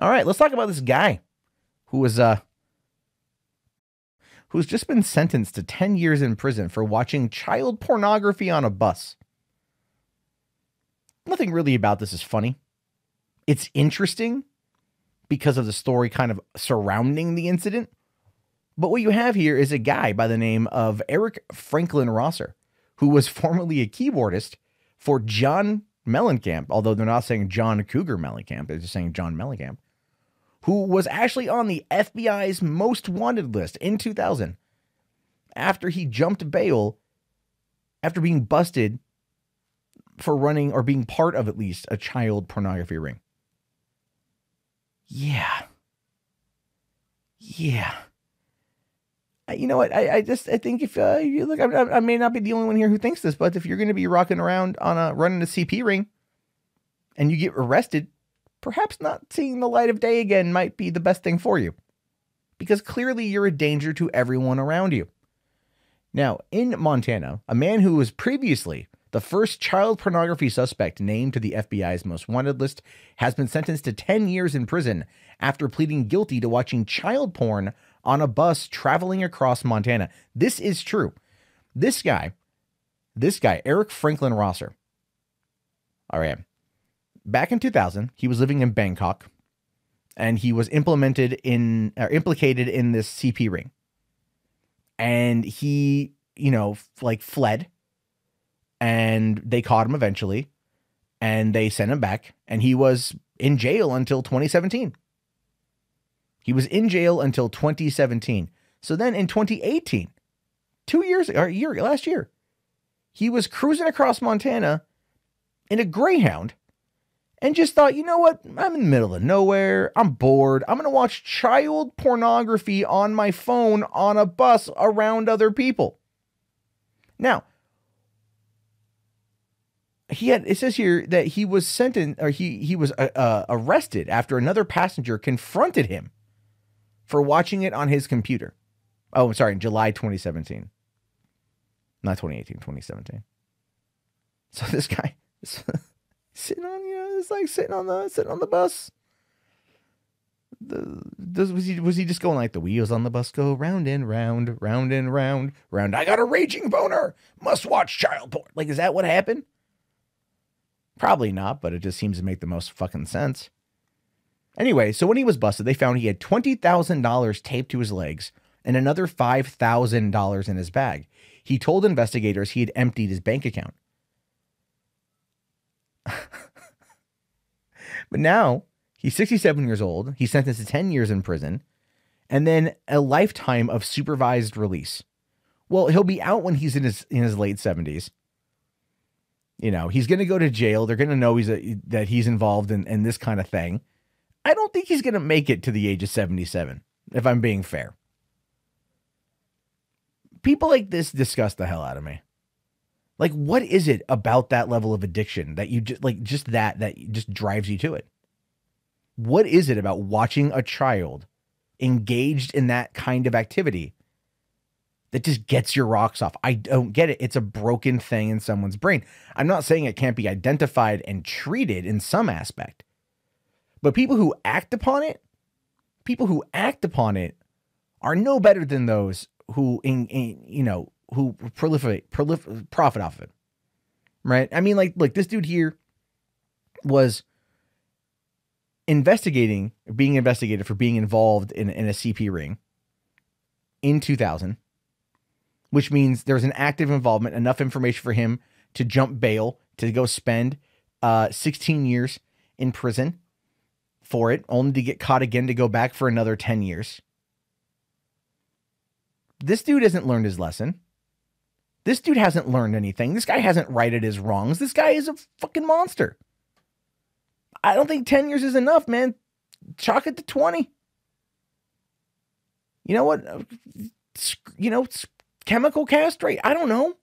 All right, let's talk about this guy who's just been sentenced to 10 years in prison for watching child pornography on a bus. Nothing really about this is funny. It's interesting because of the story kind of surrounding the incident. But what you have here is a guy by the name of Eric Franklin Rosser, who was formerly a keyboardist for John Mellencamp, although they're not saying John Cougar Mellencamp, they're just saying John Mellencamp, who was actually on the FBI's most wanted list in 2000 after he jumped bail after being busted for running or being part of at least a child pornography ring. Yeah. You know what? I think if you look, I may not be the only one here who thinks this, but if you're going to be rocking around on running a CP ring and you get arrested, perhaps not seeing the light of day again might be the best thing for you, because clearly you're a danger to everyone around you. Now, in Montana, a man who was previously the first child pornography suspect named to the FBI's most wanted list has been sentenced to 10 years in prison after pleading guilty to watching child porn on a bus traveling across Montana. This is true. This guy, Eric Franklin Rosser. All right. Back in 2000, he was living in Bangkok and he was implicated in this CP ring. And he, fled, and they caught him eventually and they sent him back, and he was in jail until 2017. So then in 2018, last year, he was cruising across Montana in a Greyhound and just thought, you know what? I'm in the middle of nowhere. I'm bored. I'm going to watch child pornography on my phone on a bus around other people. Now, it says here that he was sentenced, or he was arrested after another passenger confronted him for watching it on his computer. Oh, I'm sorry, in July 2017. Not 2018, 2017. So this guy is sitting on, it's like sitting on the bus. Was he just going like the wheels on the bus go round and round, round and round, round? I got a raging boner. Must watch child porn. Like, is that what happened? Probably not, but it just seems to make the most fucking sense. Anyway, so when he was busted, they found he had $20,000 taped to his legs and another $5,000 in his bag. He told investigators he had emptied his bank account. But now he's 67 years old. He's sentenced to 10 years in prison and then a lifetime of supervised release. Well, he'll be out when he's in his late 70s. He's going to go to jail. They're going to know that he's involved in this kind of thing. I don't think he's going to make it to the age of 77, if I'm being fair. People like this disgust the hell out of me. Like, what is it about that level of addiction that you just drives you to it? What is it about watching a child engaged in that kind of activity that just gets your rocks off? I don't get it. It's a broken thing in someone's brain. I'm not saying it can't be identified and treated in some aspect, but people who act upon it are no better than those who, who profit off of it. Right? I mean, like this dude here was being investigated for being involved in a CP ring in 2000. Which means there's an active involvement, enough information for him to jump bail, to go spend 16 years in prison for it, only to get caught again to go back for another 10 years. This dude hasn't learned his lesson. This dude hasn't learned anything. This guy hasn't righted his wrongs. This guy is a fucking monster. I don't think 10 years is enough, man. Chalk it to 20. You know what? Chemical castrate. I don't know.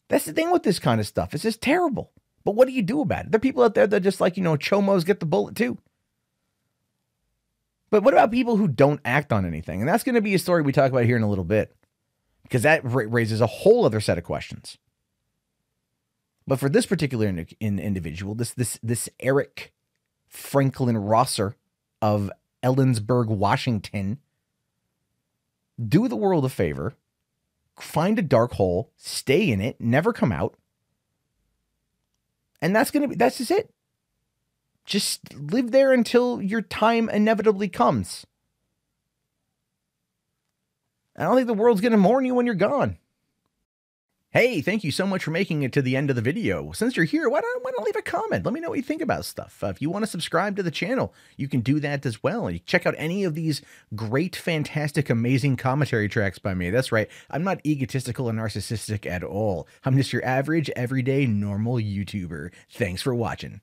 That's the thing with this kind of stuff. It's just terrible. But what do you do about it? There are people out there that just like, chomos get the bullet too. But what about people who don't act on anything? And that's going to be a story we talk about here in a little bit, because that raises a whole other set of questions. But for this particular individual, this Eric Franklin Rosser of Ellensburg, Washington. Do the world a favor. Find a dark hole, stay in it, never come out. And that's just it. Just live there until your time inevitably comes. I don't think the world's going to mourn you when you're gone. Hey, thank you so much for making it to the end of the video. Since you're here, why don't leave a comment? Let me know what you think about stuff. If you want to subscribe to the channel, you can do that as well. And you check out any of these great, fantastic, amazing commentary tracks by me. That's right. I'm not egotistical or narcissistic at all. I'm just your average, everyday, normal YouTuber. Thanks for watching.